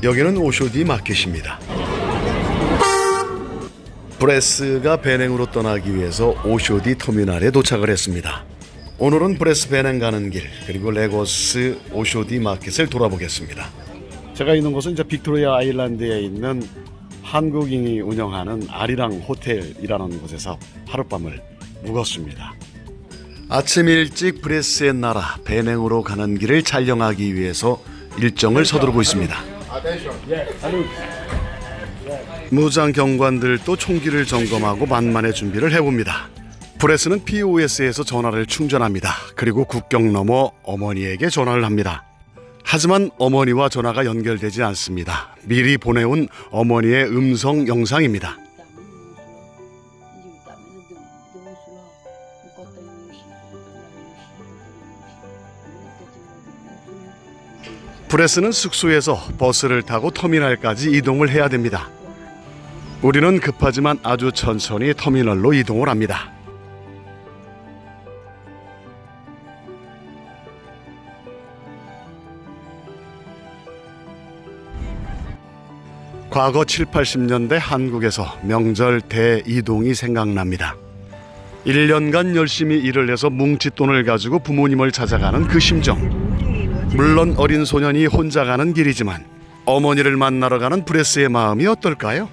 여기는 오쇼디 마켓입니다. 브레스가 베냉으로 떠나기 위해서 오쇼디 터미널에 도착을 했습니다. 오늘은 브레스 베냉 가는 길 그리고 레고스 오쇼디 마켓을 돌아보겠습니다. 제가 있는 곳은 이제 빅토리아 아일랜드에 있는 한국인이 운영하는 아리랑 호텔이라는 곳에서 하룻밤을 묵었습니다. 아침 일찍 브레스의 나라 베냉으로 가는 길을 촬영하기 위해서 일정을 서두르고 있습니다. 무장 경관들도 총기를 점검하고 만반의 준비를 해봅니다. 브레스는 POS에서 전화를 충전합니다. 그리고 국경 넘어 어머니에게 전화를 합니다. 하지만 어머니와 전화가 연결되지 않습니다. 미리 보내온 어머니의 음성 영상입니다. 브레스는 숙소에서 버스를 타고 터미널까지 이동을 해야 됩니다. 우리는 급하지만 아주 천천히 터미널로 이동을 합니다. 과거 7, 80년대 한국에서 명절 대이동이 생각납니다. 1년간 열심히 일을 해서 뭉칫돈을 가지고 부모님을 찾아가는 그 심정. 물론 어린 소년이 혼자 가는 길이지만 어머니를 만나러 가는 브레스의 마음이 어떨까요?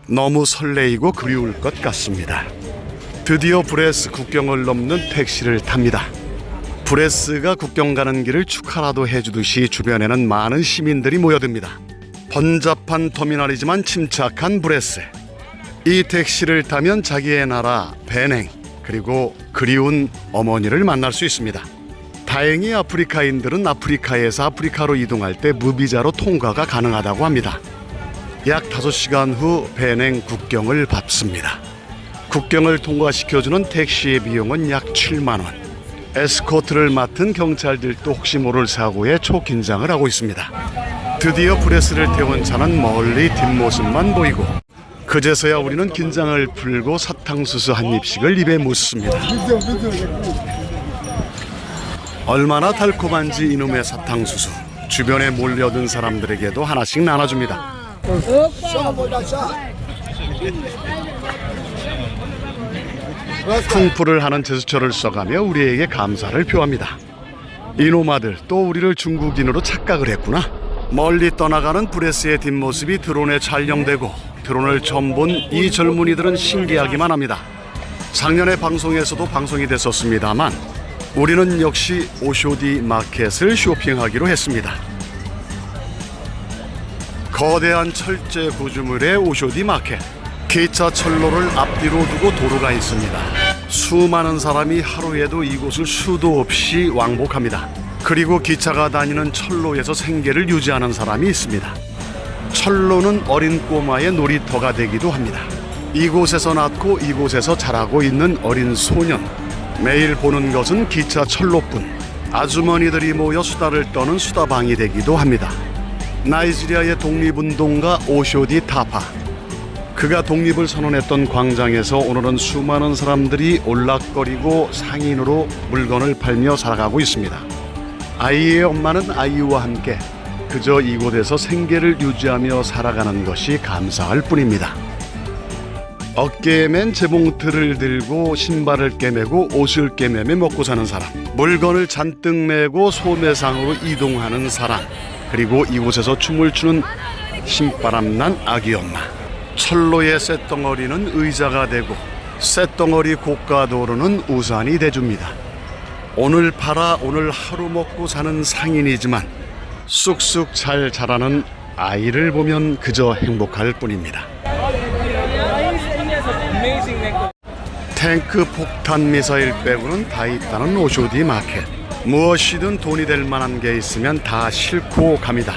너무 설레이고 그리울 것 같습니다. 드디어 브레스 국경을 넘는 택시를 탑니다. 브레스가 국경 가는 길을 축하라도 해주듯이 주변에는 많은 시민들이 모여듭니다. 번잡한 터미널이지만 침착한 브레스. 이 택시를 타면 자기의 나라 베냉 그리고 그리운 어머니를 만날 수 있습니다. 다행히 아프리카인들은 아프리카에서 아프리카로 이동할 때 무비자로 통과가 가능하다고 합니다. 약 5시간 후 베냉 국경을 밟습니다. 국경을 통과시켜주는 택시의 비용은 약 7만 원. 에스코트를 맡은 경찰들도 혹시 모를 사고에 초긴장을 하고 있습니다. 드디어 브레스를 태운 차는 멀리 뒷모습만 보이고 그제서야 우리는 긴장을 풀고 사탕수수 한 입씩을 입에 묻습니다. 얼마나 달콤한지 이놈의 사탕수수. 주변에 몰려든 사람들에게도 하나씩 나눠줍니다. 풍부를 하는 제스처를 써가며 우리에게 감사를 표합니다. 이놈 아들 또 우리를 중국인으로 착각을 했구나. 멀리 떠나가는 브레스의 뒷모습이 드론에 촬영되고 드론을 처음 본 이 젊은이들은 신기하기만 합니다. 작년에 방송에서도 방송이 됐었습니다만 우리는 역시 오쇼디 마켓을 쇼핑하기로 했습니다. 거대한 철제 구조물의 오쇼디 마켓. 기차 철로를 앞뒤로 두고 도로가 있습니다. 수많은 사람이 하루에도 이곳을 수도 없이 왕복합니다. 그리고 기차가 다니는 철로에서 생계를 유지하는 사람이 있습니다. 철로는 어린 꼬마의 놀이터가 되기도 합니다. 이곳에서 낳고 이곳에서 자라고 있는 어린 소년. 매일 보는 것은 기차 철로뿐. 아주머니들이 모여 수다를 떠는 수다방이 되기도 합니다. 나이지리아의 독립운동가 오쇼디 타파. 그가 독립을 선언했던 광장에서 오늘은 수많은 사람들이 올락거리고 상인으로 물건을 팔며 살아가고 있습니다. 아이의 엄마는 아이와 함께 그저 이곳에서 생계를 유지하며 살아가는 것이 감사할 뿐입니다. 어깨에 맨 재봉틀을 들고 신발을 꿰매고 옷을 꿰매며 먹고 사는 사람, 물건을 잔뜩 메고 소매상으로 이동하는 사람, 그리고 이곳에서 춤을 추는 신바람난 아기 엄마. 철로의 쇳덩어리는 의자가 되고 쇳덩어리 고가도로는 우산이 돼줍니다. 오늘 팔아 오늘 하루 먹고 사는 상인이지만 쑥쑥 잘 자라는 아이를 보면 그저 행복할 뿐입니다. 탱크 폭탄 미사일 빼고는 다 있다는 오쇼디 마켓. 무엇이든 돈이 될 만한 게 있으면 다 싣고 갑니다.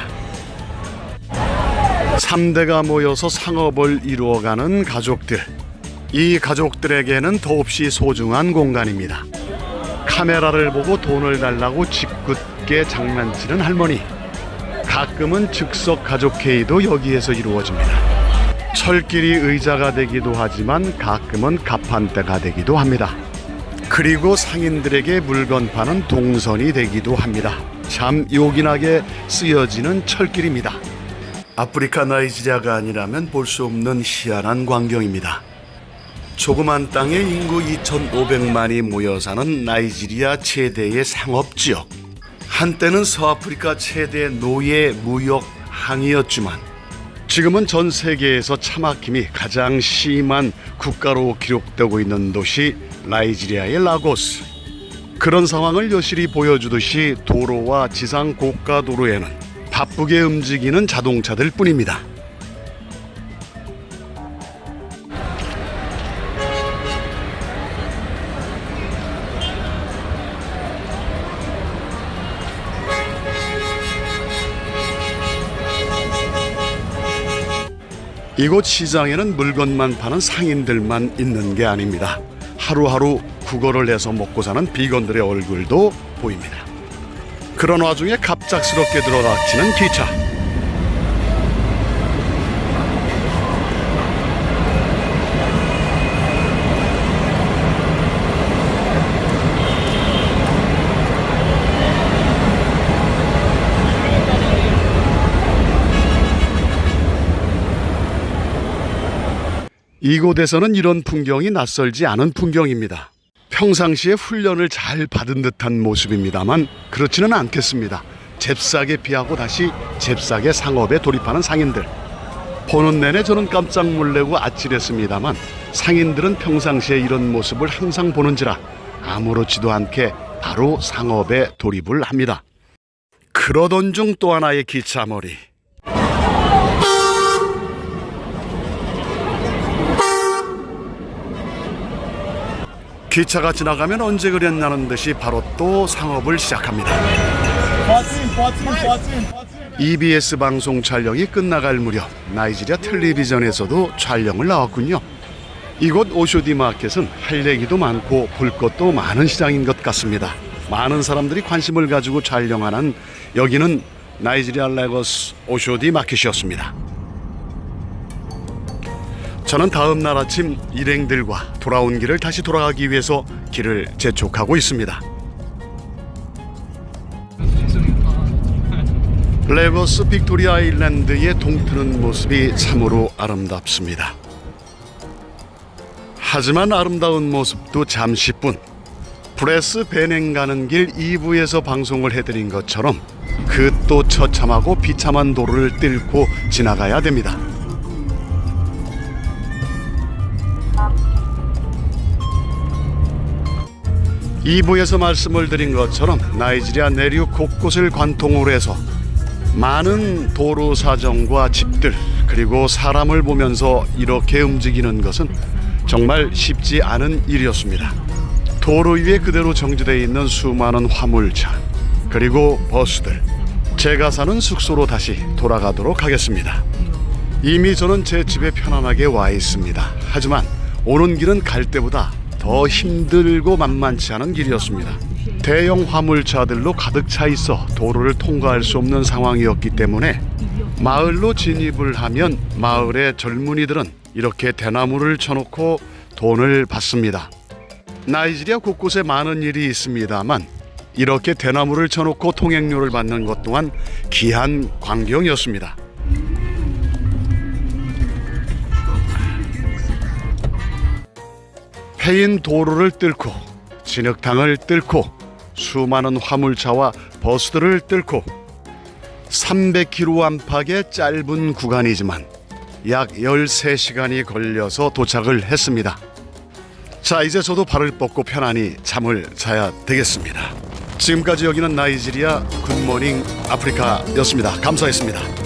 3대가 모여서 상업을 이루어가는 가족들. 이 가족들에게는 더없이 소중한 공간입니다. 카메라를 보고 돈을 달라고 짓궂게 장난치는 할머니. 가끔은 즉석 가족 회의도 여기에서 이루어집니다. 철길이 의자가 되기도 하지만 가끔은 가판대가 되기도 합니다. 그리고 상인들에게 물건 파는 동선이 되기도 합니다. 참 요긴하게 쓰여지는 철길입니다. 아프리카 나이지리아가 아니라면 볼 수 없는 희한한 광경입니다. 조그만 땅에 인구 2,500만이 모여 사는 나이지리아 최대의 상업지역. 한때는 서아프리카 최대 노예 무역 항이었지만 지금은 전 세계에서 차 막힘이 가장 심한 국가로 기록되고 있는 도시 나이지리아의 라고스. 그런 상황을 여실히 보여주듯이 도로와 지상 고가 도로에는 바쁘게 움직이는 자동차들 뿐입니다. 이곳 시장에는 물건만 파는 상인들만 있는 게 아닙니다. 하루하루 국어를 내서 먹고 사는 비건들의 얼굴도 보입니다. 그런 와중에 갑작스럽게 들어닥치는 기차. 이곳에서는 이런 풍경이 낯설지 않은 풍경입니다. 평상시에 훈련을 잘 받은 듯한 모습입니다만 그렇지는 않겠습니다. 잽싸게 피하고 다시 잽싸게 상업에 돌입하는 상인들. 보는 내내 저는 깜짝 놀래고 아찔했습니다만 상인들은 평상시에 이런 모습을 항상 보는지라 아무렇지도 않게 바로 상업에 돌입을 합니다. 그러던 중 또 하나의 기차머리. 기차가 지나가면 언제 그랬냐는 듯이 바로 또 상업을 시작합니다. EBS 방송 촬영이 끝나갈 무렵 나이지리아 텔레비전에서도 촬영을 나왔군요. 이곳 오쇼디 마켓은 할 얘기도 많고 볼 것도 많은 시장인 것 같습니다. 많은 사람들이 관심을 가지고 촬영하는 여기는 나이지리아 레거스 오쇼디 마켓이었습니다. 저는 다음 날 아침 일행들과 돌아온 길을 다시 돌아가기 위해서 길을 재촉하고 있습니다. 레거스 빅토리아 아일랜드의 동트는 모습이 참으로 아름답습니다. 하지만 아름다운 모습도 잠시뿐. 브레스 베냉 가는 길 2부에서 방송을 해드린 것처럼 그 또 처참하고 비참한 도로를 뚫고 지나가야 됩니다. 2부에서 말씀을 드린 것처럼 나이지리아 내륙 곳곳을 관통으로 해서 많은 도로 사정과 집들 그리고 사람을 보면서 이렇게 움직이는 것은 정말 쉽지 않은 일이었습니다. 도로 위에 그대로 정지되어 있는 수많은 화물차 그리고 버스들. 제가 사는 숙소로 다시 돌아가도록 하겠습니다. 이미 저는 제 집에 편안하게 와 있습니다. 하지만 오는 길은 갈 때보다 더 힘들고 만만치 않은 길이었습니다. 대형 화물차들로 가득 차 있어 도로를 통과할 수 없는 상황이었기 때문에 마을로 진입을 하면 마을의 젊은이들은 이렇게 대나무를 쳐놓고 돈을 받습니다. 나이지리아 곳곳에 많은 일이 있습니다만 이렇게 대나무를 쳐놓고 통행료를 받는 것 또한 귀한 광경이었습니다. 패인 도로를 뚫고 진흙탕을 뚫고 수많은 화물차와 버스들을 뚫고 300km 안팎의 짧은 구간이지만 약 13시간이 걸려서 도착을 했습니다. 자, 이제 저도 발을 뻗고 편안히 잠을 자야 되겠습니다. 지금까지 여기는 나이지리아 굿모닝 아프리카였습니다. 감사했습니다.